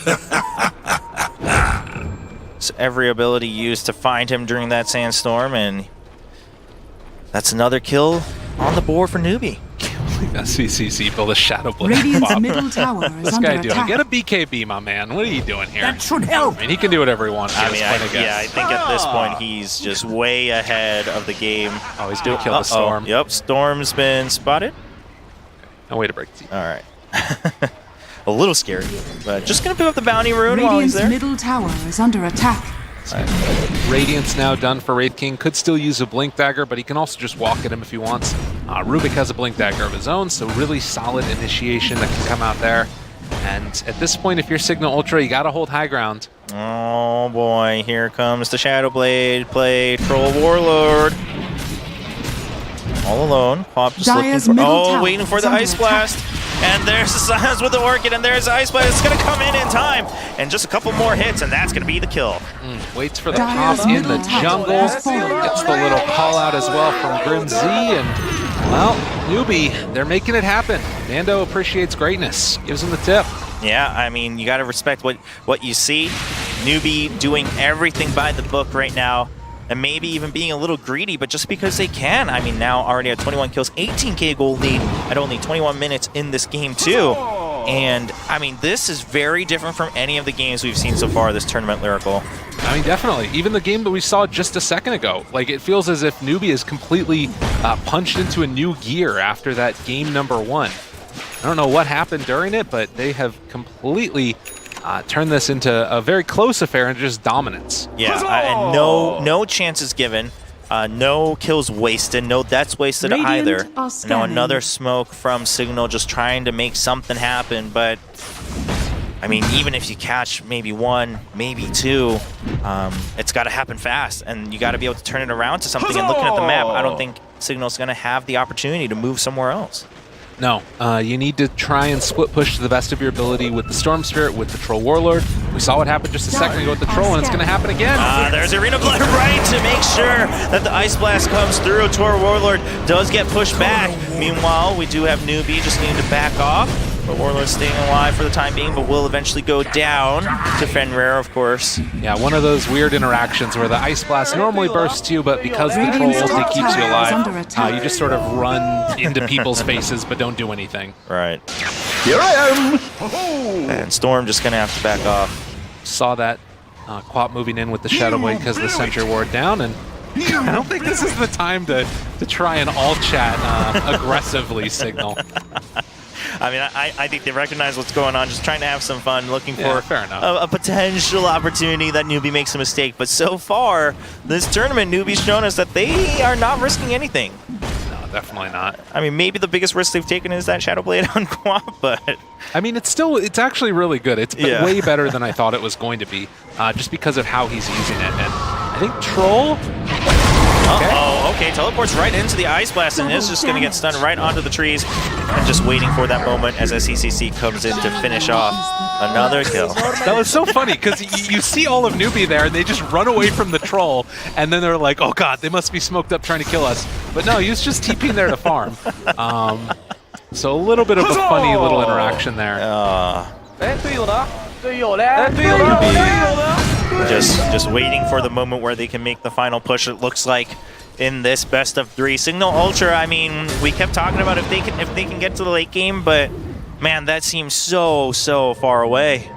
So every ability used to find him during that sandstorm, and that's another kill on the board for Newbee. SCCC build a Shadow Blade. Radiant's Wow. middle tower is What's this under guy doing? attack. Get a BKB, my man. What are you doing here? That should help. I mean, he can do whatever he wants. I mean, I think at this point he's just way ahead of the game. Oh, he's going to kill the Storm. Yep, Storm's been spotted. No way to break the All right. A little scary, but just going to pick up the bounty rune while he's Radiant's there. middle tower is under attack. Radiant's now done for Wraith King. Could still use a Blink Dagger, but he can also just walk at him if he wants. Rubik has a Blink Dagger of his own, so really solid initiation that can come out there. And at this point, if you're Cignal Ultra, you gotta hold high ground. Oh boy, here comes the Shadow Blade play. Troll Warlord. All alone. Pop just Dire's looking for... middle Oh, tower waiting for is the under Ice attack. Blast. And there's the Silence with the Orchid, and there's the Ice Blast. It's going to come in time. And just a couple more hits, and that's going to be the kill. Waits for the Dire's pop in the middle tower jungle. has fallen. Gets the little call out as well from Grim Z. And, well, Newbee, they're making it happen. Mando appreciates greatness. Gives him the tip. Yeah, I mean, you got to respect what you see. Newbee doing everything by the book right now. And maybe even being a little greedy, but just because they can. I mean, now already at 21 kills, 18k gold lead at only 21 minutes in this game too. And I mean, this is very different from any of the games we've seen so far this tournament, Lyrical. I mean, definitely. Even the game that we saw just a second ago. Like, it feels as if Newbee is completely punched into a new gear after that game number 1. I don't know what happened during it, but they have completely turn this into a very close affair and just dominance. Yeah, and no chances given, no kills wasted, no deaths wasted Radiant either. are Now scanning. another smoke from Cignal just trying to make something happen, but I mean, even if you catch maybe 1, maybe 2, it's got to happen fast, and you got to be able to turn it around to something. And looking at the map, I don't think Signal's going to have the opportunity to move somewhere else. No, you need to try and split push to the best of your ability with the Storm Spirit, with the Troll Warlord. We saw what happened just a second ago with the Troll, and it's going to happen again. There's Arena Blood right to make sure that the Ice Blast comes through. Troll Warlord does get pushed back. Meanwhile, we do have Newbee just needing to back off. But Warlord's staying alive for the time being, but will eventually go down to Fenrir, of course. Yeah, one of those weird interactions where the Ice Blast normally bursts you, but because the Troll ulti keeps you alive, you just sort of run into people's faces but don't do anything. Right. Here I am! And Storm just going to have to back off. Saw that Quap moving in with the Shadow Blade because of the Sentry Ward down, and I don't think this is the time to try and all chat aggressively, Cignal. I mean, I think they recognize what's going on, just trying to have some fun, looking for fair enough. a potential opportunity that Newbee makes a mistake. But so far, this tournament, Newbee's shown us that they are not risking anything. No, definitely not. I mean, maybe the biggest risk they've taken is that Shadow Blade on Quap, but... I mean, it's actually really good. It's way better than I thought it was going to be, just because of how he's using it. And I think Troll... Okay, teleports right into the Ice Blast and is just going to get stunned right onto the trees and just waiting for that moment as SCCC comes in to finish off another kill. That was so funny because you see all of Newbee there and they just run away from the Troll and then they're like, oh god, they must be smoked up trying to kill us. But no, he was just TPing there to farm. So a little bit of a funny little interaction there. Just waiting for the moment where they can make the final push. It looks like in this best of 3. Cignal Ultra, I mean, we kept talking about if they can get to the late game, but man, that seems so far away.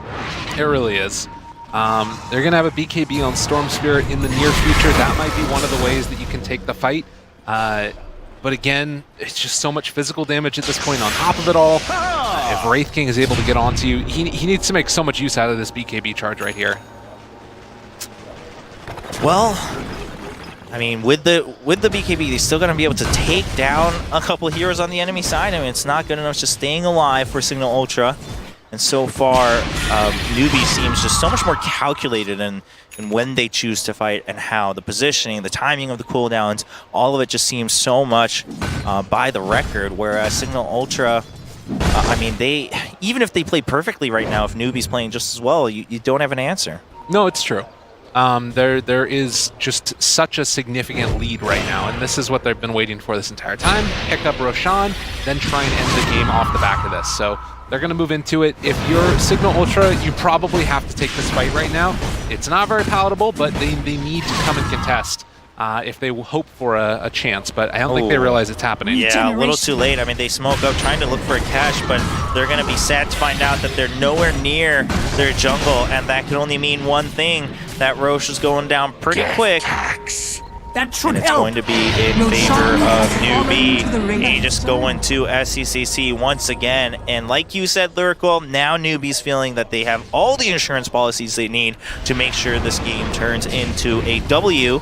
It really is. They're going to have a BKB on Storm Spirit in the near future. That might be one of the ways that you can take the fight. But again, it's just so much physical damage at this point on top of it all. If Wraith King is able to get onto you, he needs to make so much use out of this BKB charge right here. Well, I mean, with the BKB, they're still going to be able to take down a couple of heroes on the enemy side. I mean, it's not good enough just staying alive for Cignal Ultra. And so far, Newbee seems just so much more calculated in when they choose to fight and how. The positioning, the timing of the cooldowns, all of it just seems so much by the record, whereas Cignal Ultra, I mean, even if they play perfectly right now, if Newbee's playing just as well, you don't have an answer. No, it's true. There is just such a significant lead right now, and this is what they've been waiting for this entire time. Pick up Roshan, then try and end the game off the back of this. So they're going to move into it. If you're Cignal Ultra, you probably have to take this fight right now. It's not very palatable, but they need to come and contest if they hope for a chance, but I don't think they realize it's happening. Yeah, a little too late. I mean, they smoke up trying to look for a catch, but they're going to be sad to find out that they're nowhere near their jungle, and that can only mean one thing, that Roche is going down pretty quick. That should And it's help. going to be in Your favor champion of has fallen Newbee. to the ring. Aegis going to SCCC once again. And like you said, Lyrical, now Newbee's feeling that they have all the insurance policies they need to make sure this game turns into a W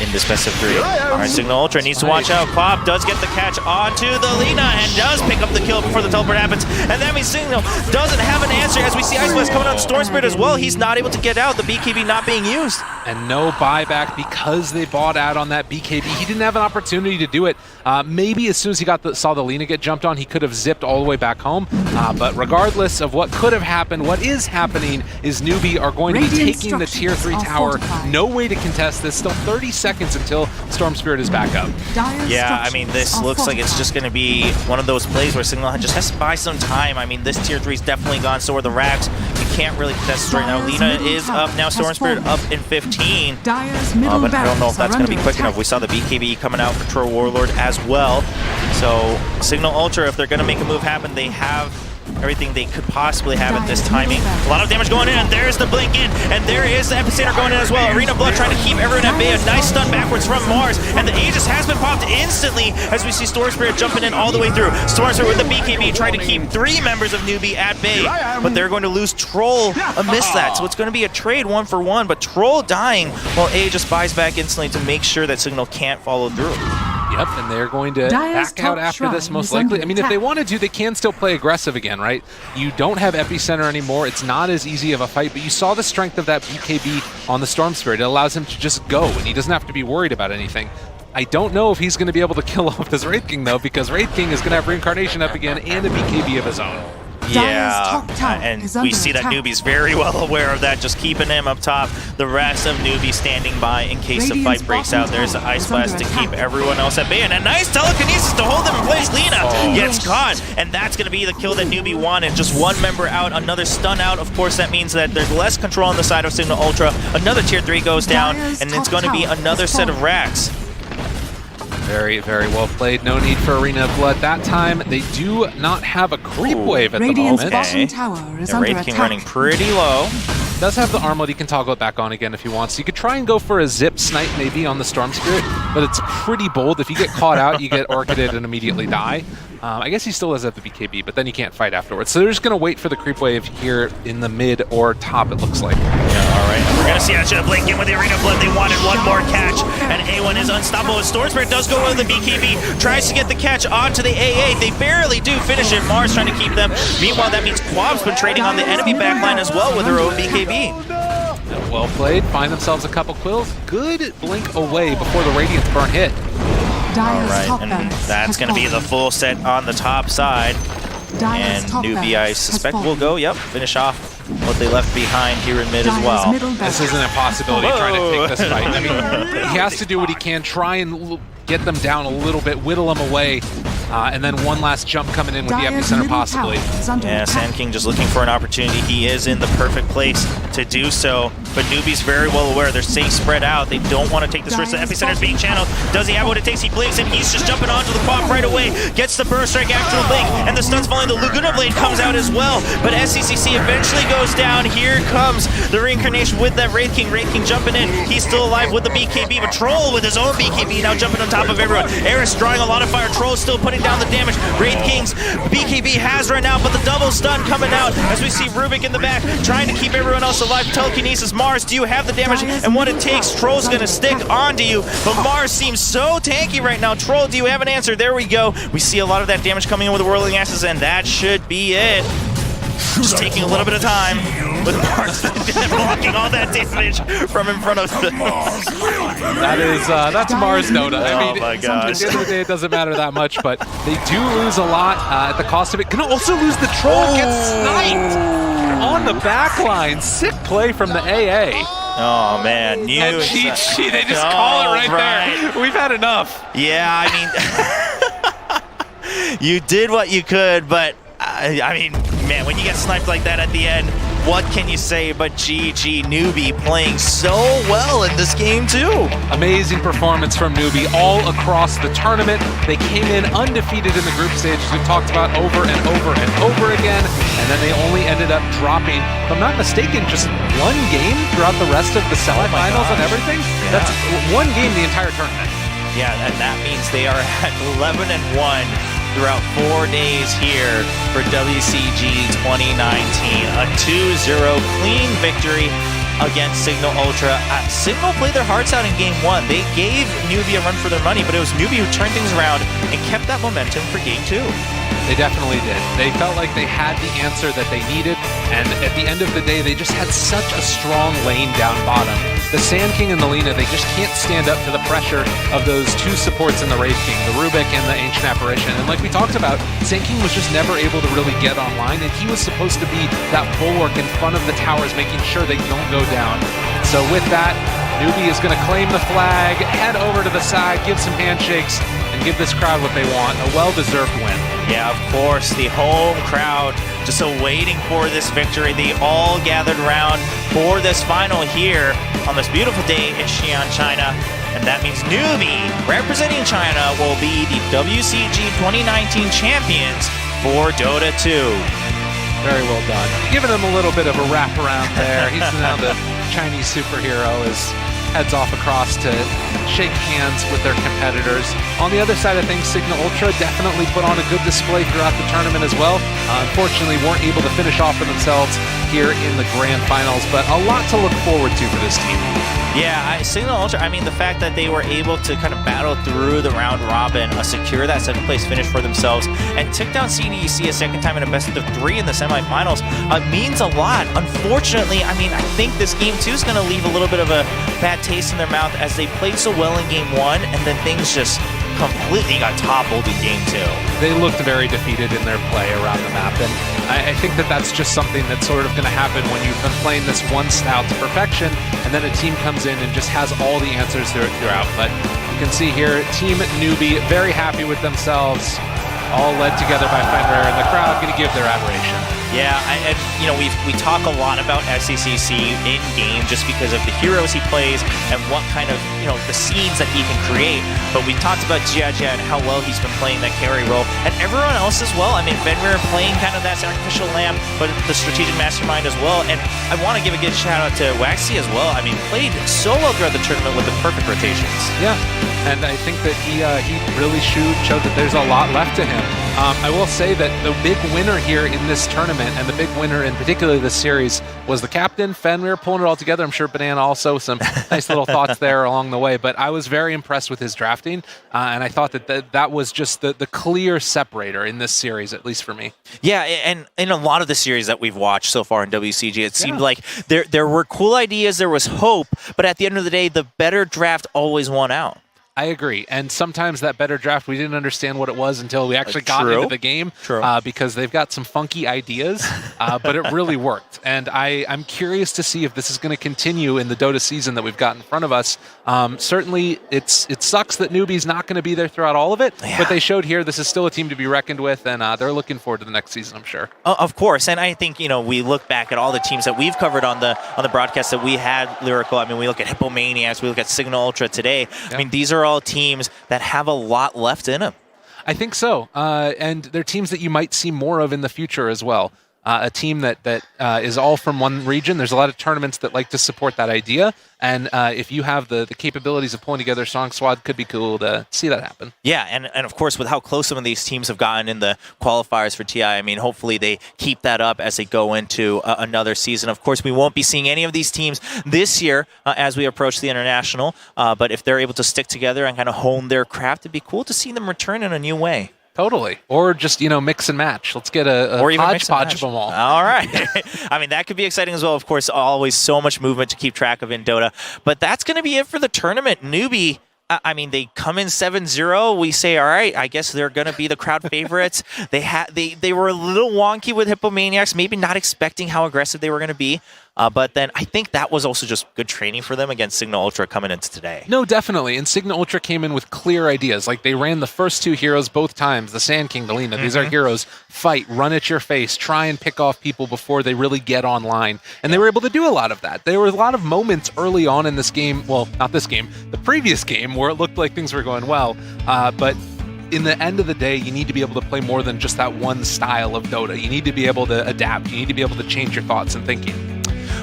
in this best of 3. All right, Cignal Ultra needs to watch out. Klopp does get the catch onto the Lina and does pick up the kill before the teleport happens. And that means Cignal doesn't have an answer as we see Ice Blast coming on Storm Spirit as well. He's not able to get out. The BKB not being used. And no buyback because they bought out on that BKB. He didn't have an opportunity to do it. Maybe as soon as he saw the Lina get jumped on, he could have zipped all the way back home. But regardless of what could have happened, what is happening is Newbee are going to be taking the tier 3 tower. No way to contest this. Still 30 seconds until Storm Spirit is back up. Yeah, I mean, this looks like it's just going to be one of those plays where Cignal just has to buy some time. I mean, this tier 3's definitely gone, so are the racks. You can't really contest this right now. Lina is up now, Storm Spirit up in 15. But I don't know if that's going to be quick enough. We saw the BKB coming out for Troll Warlord as well. So Cignal Ultra, if they're going to make a move happen, they have everything they could possibly have at this timing. A lot of damage going in, and there's the blink in, and there is the epicenter going in as well. Arena Blood trying to keep everyone at bay. A nice stun backwards from Mars, and the Aegis has been popped instantly as we see Storm Spirit jumping in all the way through. Storm Spirit with the BKB trying to keep 3 members of Newbee at bay, but they're going to lose Troll amidst that. So it's going to be a trade 1-for-1, but Troll dying while Aegis buys back instantly to make sure that Cignal can't follow through. Yep, and they're going to back out after this most likely. I mean, if they wanted to, they can still play aggressive again, right? You don't have Epicenter anymore. It's not as easy of a fight, but you saw the strength of that BKB on the Storm Spirit. It allows him to just go, and he doesn't have to be worried about anything. I don't know if he's going to be able to kill off this Wraith King, though, because Wraith King is going to have Reincarnation up again and a BKB of his own. Yeah, and we see that Newbee's very well aware of that, just keeping him up top. The rest of Newbee standing by in case the fight breaks out. There's the Ice Blast to keep everyone else at bay, and a nice telekinesis to hold them in place. Lina gets caught, and that's going to be the kill that Newbee wanted. Just one member out, another stun out. Of course, that means that there's less control on the side of Cignal Ultra. Another tier 3 goes down, and it's going to be another set of racks. Very, very well played. No need for Arena of Blood that time. They do not have a creep wave at the moment. Bottom tower is under Wraith King attack. running pretty low. Does have the armlet, he can toggle it back on again if he wants. You could try and go for a zip snipe maybe on the Storm Spirit, but it's pretty bold. If you get caught out, you get orchided and immediately die. I guess he still does have the BKB, but then you can't fight afterwards. So they're just going to wait for the creep wave here in the mid or top, it looks like. Yeah, all right. We're going to see that blink in with the Arena Blood. They wanted one more catch, and A1 is unstoppable. Storm Spirit does go with the BKB, tries to get the catch onto the AA. They barely do finish it. Mars trying to keep them. Meanwhile, that means Quab's been trading on the enemy backline as well with her own BKB. Well played. Find themselves a couple quills. Good blink away before the Radiance Burn hit. All right, and that's going to be the full set on the top side. And Newbee, I suspect, will go, finish off what they left behind here in mid as well. This is an impossibility trying to take this fight. I mean, he has to do what he can, try and get them down a little bit, whittle them away, and then one last jump coming in with the epicenter possibly. Yeah, Sand King just looking for an opportunity. He is in the perfect place to do so, but Newbee's very well aware. They're staying spread out. They don't want to take this risk. The epicenter's being channeled. Does he have what it takes? He blinks, and he's just jumping onto the Quap right away. Gets the burst strike after the blink, and the stun's falling. The Laguna Blade comes out as well, but SCCC eventually goes down. Here comes the reincarnation with that Wraith King. Wraith King jumping in. He's still alive with the BKB, but Troll with his own BKB now jumping on top of everyone. Eris drawing a lot of fire. Troll still putting down the damage. Wraith King's BKB has right now, but the double stun coming out as we see Rubik in the back trying to keep everyone else alive. Telekinesis, Mars, do you have the damage and what it takes? Troll's gonna stick onto you, but Mars seems so tanky right now. Troll, do you have an answer? There we go. We see a lot of that damage coming in with the Whirling Axes, and that should be it. Just taking a little bit of time with Mars blocking all that damage from in front of them. That's Mars Dota. I mean, my gosh. At the end of the day, it doesn't matter that much, but they do lose a lot at the cost of it. Gonna also lose the Troll, gets sniped on the back line. Sick play from the AA. Oh man, and cheat sheet, they just call it right there. We've had enough. Yeah, I mean, you did what you could, but I mean, man, when you get sniped like that at the end, what can you say but GG Newbee playing so well in this game too? Amazing performance from Newbee all across the tournament. They came in undefeated in the group stage, as we've talked about over and over and over again, and then they only ended up dropping, if I'm not mistaken, just one game throughout the rest of the semifinals and everything. Yeah. That's one game the entire tournament. Yeah, and that means they are at 11-1 throughout 4 days here for WCG 2019. A 2-0 clean victory against Cignal Ultra. Cignal played their hearts out in game 1. They gave Newbee a run for their money, but it was Newbee who turned things around and kept that momentum for game 2. They definitely did. They felt like they had the answer that they needed, and at the end of the day, they just had such a strong lane down bottom. The Sand King and the Lina, they just can't stand up to the pressure of those two supports in the Wraith King, the Rubik and the Ancient Apparition. And like we talked about, Sand King was just never able to really get online, and he was supposed to be that bulwark in front of the towers, making sure they don't go down. So with that, Newbee is going to claim the flag, head over to the side, give some handshakes, and give this crowd what they want. A well-deserved win. Yeah, of course, the home crowd just awaiting for this victory. They all gathered around for this final here on this beautiful day in Xi'an, China. And that means Newbee, representing China, will be the WCG 2019 champions for Dota 2. Very well done. Giving him a little bit of a wraparound there. He's now the Chinese superhero as heads off across to shake hands with their competitors. On the other side of things, Cignal Ultra definitely put on a good display throughout the tournament as well. Unfortunately, weren't able to finish off for themselves here in the grand finals, but a lot to look forward to for this team. Yeah, Cignal Ultra, I mean, the fact that they were able to kind of battle through the round robin, secure that 7th place finish for themselves, and took down CDEC a second time in a best-of-3 in the semifinals means a lot. Unfortunately, I mean, I think this game 2 is going to leave a little bit of a bad taste in their mouth as they played so well in game 1, and then things just completely got toppled in game 2. They looked very defeated in their play around the map, and I think that that's just something that's sort of going to happen when you've been playing this one style to perfection, and then a team comes in and just has all the answers throughout. But you can see here, Team Newbee very happy with themselves, all led together by Fenrir, and the crowd going to give their admiration. Yeah, and you know, we talk a lot about SCCC in game just because of the heroes he plays and what kind of, you know, the scenes that he can create. But we talked about Jia and how well he's been playing that carry role, and everyone else as well. I mean, Fenrir playing kind of that sacrificial lamb, but the strategic mastermind as well. And I want to give a good shout out to Waxy as well. I mean, played so well throughout the tournament with the perfect rotations. Yeah, and I think that he really showed that there's a lot left to him. I will say that the big winner here in this tournament, and the big winner in particular this series, was the captain, Fenrir, pulling it all together. I'm sure Banana also, some nice little thoughts there along the way, but I was very impressed with his drafting, and I thought that was just the clear separator in this series, at least for me. Yeah, and in a lot of the series that we've watched so far in WCG, it seemed like there were cool ideas, there was hope, but at the end of the day, the better draft always won out. I agree, and sometimes that better draft, we didn't understand what it was until we actually got into the game, because they've got some funky ideas, but it really worked. And I'm curious to see if this is going to continue in the Dota season that we've got in front of us. Certainly, it sucks that Newbee's not going to be there throughout all of it, but they showed here this is still a team to be reckoned with, and they're looking forward to the next season, I'm sure. Of course, and I think, you know, we look back at all the teams that we've covered on the broadcast that we had, Lyrical. I mean, we look at Hippomaniacs, we look at Cignal Ultra today. I mean, these are all teams that have a lot left in them. I think so, and they're teams that you might see more of in the future as well. A team that is all from one region. There's a lot of tournaments that like to support that idea, and if you have the capabilities of pulling together a strong squad, could be cool to see that happen. Yeah, and of course, with how close some of these teams have gotten in the qualifiers for TI, I mean, hopefully they keep that up as they go into another season. Of course, we won't be seeing any of these teams this year as we approach the International, but if they're able to stick together and kind of hone their craft, it'd be cool to see them return in a new way. Totally. Or just, mix and match. Let's get a hodgepodge of them all. All right. I mean, that could be exciting as well. Of course, always so much movement to keep track of in Dota. But that's going to be it for the tournament. Newbee, I mean, they come in 7-0. We say, all right, I guess they're going to be the crowd favorites. They were a little wonky with Hippomaniacs, maybe not expecting how aggressive they were going to be. But then I think that was also just good training for them against Cignal Ultra coming into today. No, definitely. And Cignal Ultra came in with clear ideas. Like, they ran the first two heroes both times, the Sand King, the Lina. These are heroes. Fight, run at your face, try and pick off people before they really get online. And they were able to do a lot of that. There were a lot of moments early on in this game, well, not this game, the previous game, where it looked like things were going well. But in the end of the day, you need to be able to play more than just that one style of Dota. You need to be able to adapt. You need to be able to change your thoughts and thinking.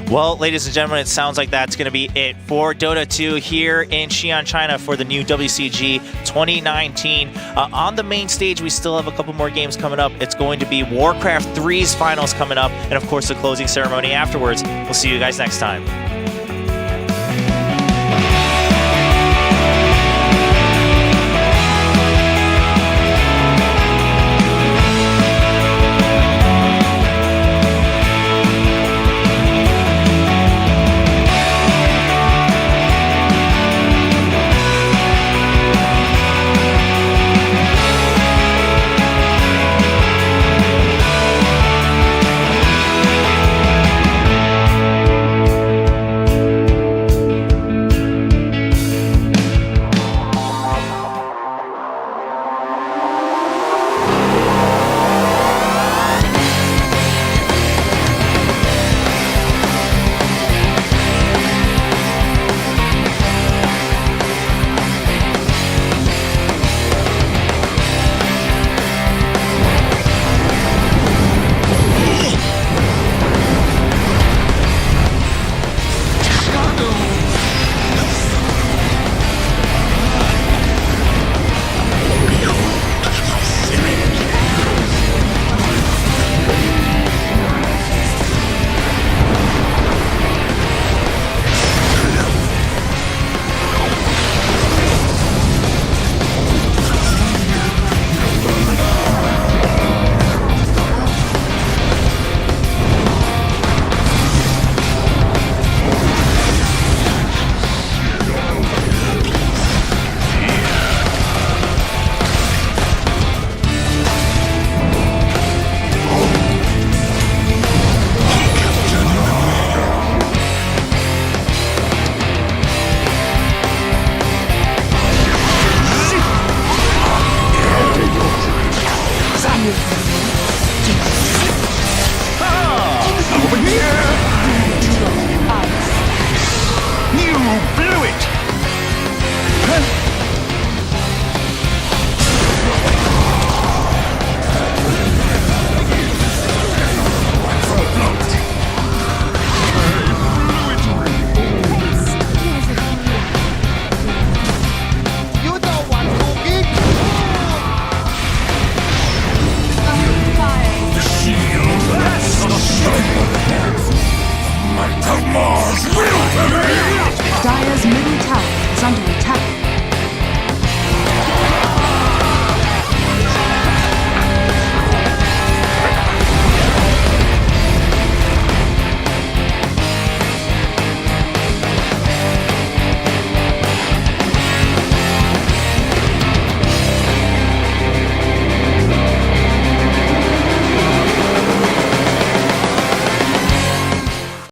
Well, ladies and gentlemen, it sounds like that's going to be it for Dota 2 here in Xi'an, China for the new WCG 2019. On the main stage, we still have a couple more games coming up. It's going to be Warcraft 3's finals coming up, and of course the closing ceremony afterwards. We'll see you guys next time.